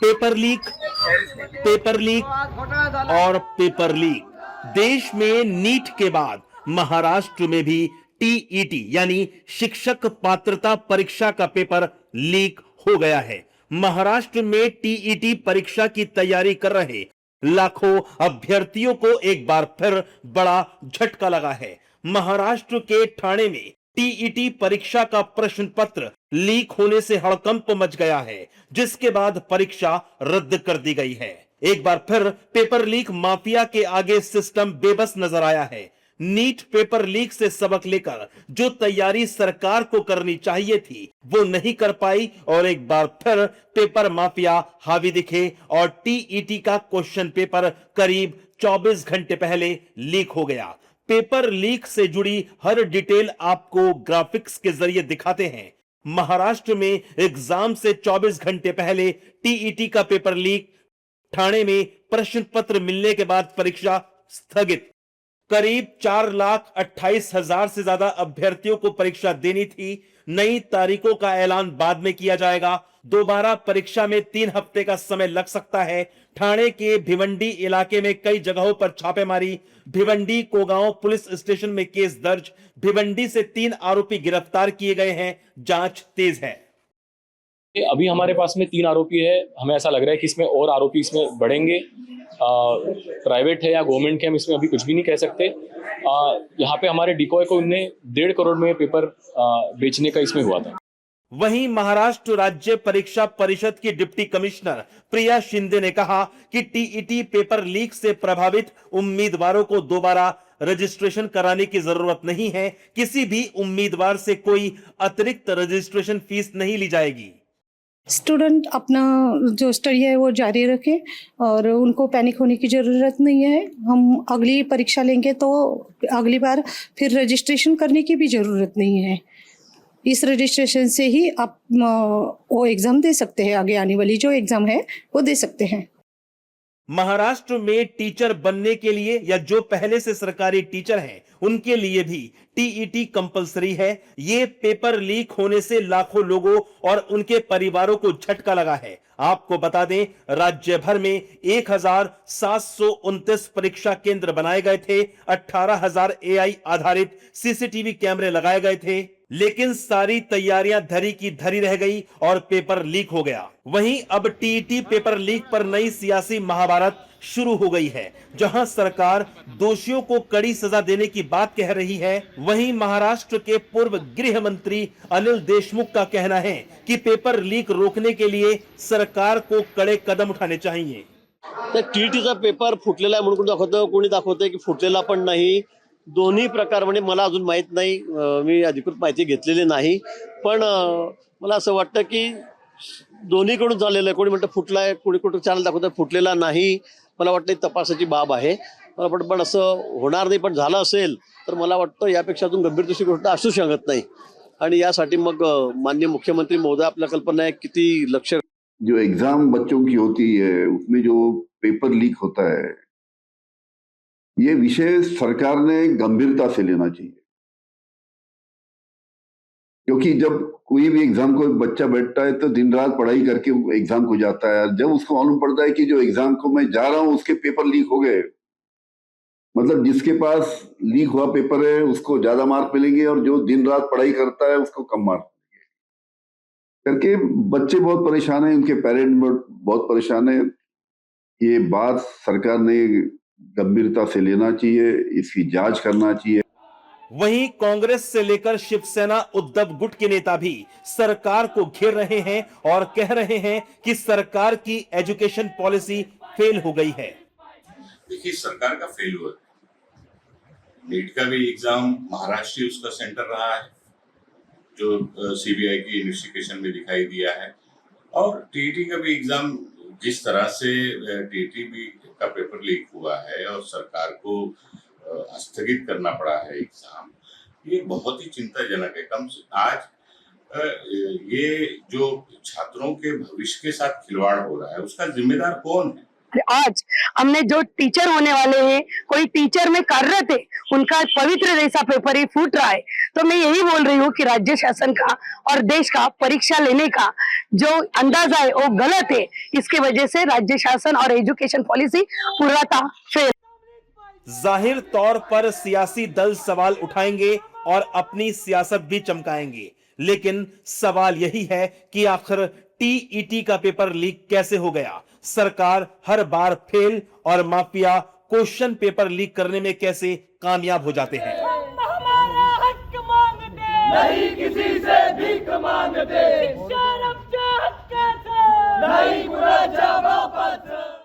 Paper leak, paper leak और paper leak. देश में नीट के बाद महाराष्ट्र में भी टीईटी यानी शिक्षक पात्रता परीक्षा का पेपर लीक हो गया है। महाराष्ट्र में टीईटी परीक्षा की तैयारी कर रहे लाखों अभ्यर्थियों को एक बार फिर बड़ा झटका लगा है। महाराष्ट्र के ठाणे में टीईटी परीक्षा का प्रश्न पत्र लीक होने से हड़कंप मच गया है, जिसके बाद परीक्षा रद्द कर दी गई है। एक बार फिर पेपर लीक माफिया के आगे सिस्टम बेबस नजर आया है। नीट पेपर लीक से सबक लेकर जो तैयारी सरकार को करनी चाहिए थी वो नहीं कर पाई और एक बार फिर पेपर माफिया हावी दिखे और टीईटी का क्वेश्चन पेपर करीब 24 घंटे पहले लीक हो गया। पेपर लीक से जुड़ी हर डिटेल आपको ग्राफिक्स के जरिए दिखाते हैं। महाराष्ट्र में एग्जाम से 24 घंटे पहले टीईटी का पेपर लीक, ठाणे में प्रश्न पत्र मिलने के बाद परीक्षा स्थगित। करीब 4,28,000 से ज्यादा अभ्यर्थियों को परीक्षा देनी थी। नई तारीखों का ऐलान बाद में किया जाएगा। दोबारा परीक्षा में 3 हफ्ते का समय लग सकता है। ठाणे के भिवंडी इलाके में कई जगहों पर छापेमारी, भिवंडी कोगांव पुलिस स्टेशन में केस दर्ज। भिवंडी से 3 आरोपी गिरफ्तार किए गए हैं। जांच तेज है। अभी हमारे पास में 3 आरोपी है। हमें ऐसा लग रहा है कि इसमें और आरोपी इसमें बढ़ेंगे। प्राइवेट है या गवर्नमेंट के, हम इसमें अभी कुछ भी नहीं कह सकते। यहाँ पे हमारे डिकॉय को उनने 1.5 करोड़ में पेपर बेचने का इसमें हुआ था। वहीं महाराष्ट्र राज्य परीक्षा परिषद की डिप्टी कमिश्नर प्रिया शिंदे ने कहा कि टीईटी पेपर लीक से प्रभावित उम्मीदवारों को दोबारा रजिस्ट्रेशन कराने की जरूरत नहीं है। किसी भी उम्मीदवार से कोई अतिरिक्त रजिस्ट्रेशन फीस नहीं ली जाएगी। स्टूडेंट अपना जो स्टडी है वो जारी रखें और उनको पैनिक होने की ज़रूरत नहीं है। हम अगली परीक्षा लेंगे तो अगली बार फिर रजिस्ट्रेशन करने की भी ज़रूरत नहीं है। इस रजिस्ट्रेशन से ही आप वो एग्ज़ाम दे सकते हैं। आगे आने वाली जो एग्ज़ाम है वो दे सकते हैं। महाराष्ट्र में टीचर बनने के लिए या जो पहले से सरकारी टीचर हैं उनके लिए भी टीईटी कंपलसरी है। ये पेपर लीक होने से लाखों लोगों और उनके परिवारों को झटका लगा है। आपको बता दें, राज्य भर में 1,729 परीक्षा केंद्र बनाए गए थे। 18,000 एआई आधारित सीसीटीवी कैमरे लगाए गए थे, लेकिन सारी तैयारियां धरी की धरी रह गई और पेपर लीक हो गया। वहीं अब टीईटी पेपर लीक पर नई सियासी महाभारत शुरू हो गई है, जहां सरकार दोषियों को कड़ी सजा देने की बात कह रही है। वहीं महाराष्ट्र के पूर्व गृह मंत्री अनिल देशमुख का कहना है कि पेपर लीक रोकने के लिए सरकार को कड़े कदम उठाने चाहिए। टीईटीचा पेपर फुटलेला आहे म्हणून कोणी दाखवतोय की फुटलेला पण नाही। दोन्ही प्रकार म्हणजे मला अजून माहित नाही, मी अधिकृत माहिती घेतलेली नाही, पण मला असं वाटतं की दोन्हीकडून झालेलं आहे। कोणी म्हणतं फुटलाय, कोणी कुठं चॅनल दाखवतं फुटलेला नाही। मला वाटतं तपासाची बाब आहे। मला वाटतं पण असं होणार नाही, पण झालं असेल तर मला वाटतं यापेक्षा अजून गंभीर दुसरी गोष्ट असू शकत नाही। आणि यासाठी मग माननीय मुख्यमंत्री महोदय, आपल्या कल्पना है किती लक्ष। जो एग्जाम बच्चों की होती है उसमें जो पेपर लीक होता है, ये विषय सरकार ने गंभीरता से लेना चाहिए। क्योंकि जब कोई भी एग्जाम को बच्चा बैठता है तो दिन रात पढ़ाई करके एग्जाम को जाता है। जब उसको मालूम पड़ता है कि जो एग्जाम को मैं जा रहा हूं उसके पेपर लीक हो गए, मतलब जिसके पास लीक हुआ पेपर है उसको ज्यादा मार्क मिलेंगे और जो दिन रात पढ़ाई करता है उसको कम मार्क मिलेंगे करके बच्चे बहुत परेशान हैं, उनके पेरेंट बहुत परेशान है। ये बात सरकार ने गंभीरता से लेना चाहिए, इसकी जांच करना चाहिए। वहीं कांग्रेस से लेकर शिवसेना उद्धव गुट के नेता भी सरकार को घेर रहे हैं और कह रहे हैं कि सरकार की एजुकेशन पॉलिसी फेल हो गई है। देखिए, सरकार का फेल्यूर, नीट का भी एग्जाम महाराष्ट्र ही उसका सेंटर रहा है, जो सीबीआई की इन्वेस्टिगेशन में दिखाई दिया है। और टीईटी का भी एग्जाम जिस तरह से टीईटी भी का पेपर लीक हुआ है और सरकार को स्थगित करना पड़ा है एग्जाम, ये बहुत ही चिंताजनक है। कम से आज ये जो छात्रों के भविष्य के साथ खिलवाड़ हो रहा है उसका जिम्मेदार कौन है? आज हमने जो टीचर होने वाले हैं, कोई टीचर में कार्यरत है, उनका पवित्र जैसा पेपर ही फूट रहा है। तो मैं यही बोल रही हूँ कि राज्य शासन का और देश का परीक्षा लेने का जो अंदाजा है वो गलत है। इसकी वजह से राज्य शासन और एजुकेशन पॉलिसी पूर्णतः फेल। जाहिर तौर पर सियासी दल सवाल उठाएंगे और अपनी सियासत भी चमकाएंगे, लेकिन सवाल यही है कि आखिर टीईटी का पेपर लीक कैसे हो गया? सरकार हर बार फेल और माफिया क्वेश्चन पेपर लीक करने में कैसे कामयाब हो जाते हैं? हमारा हक मांगते नहीं किसी से भीख मांगते।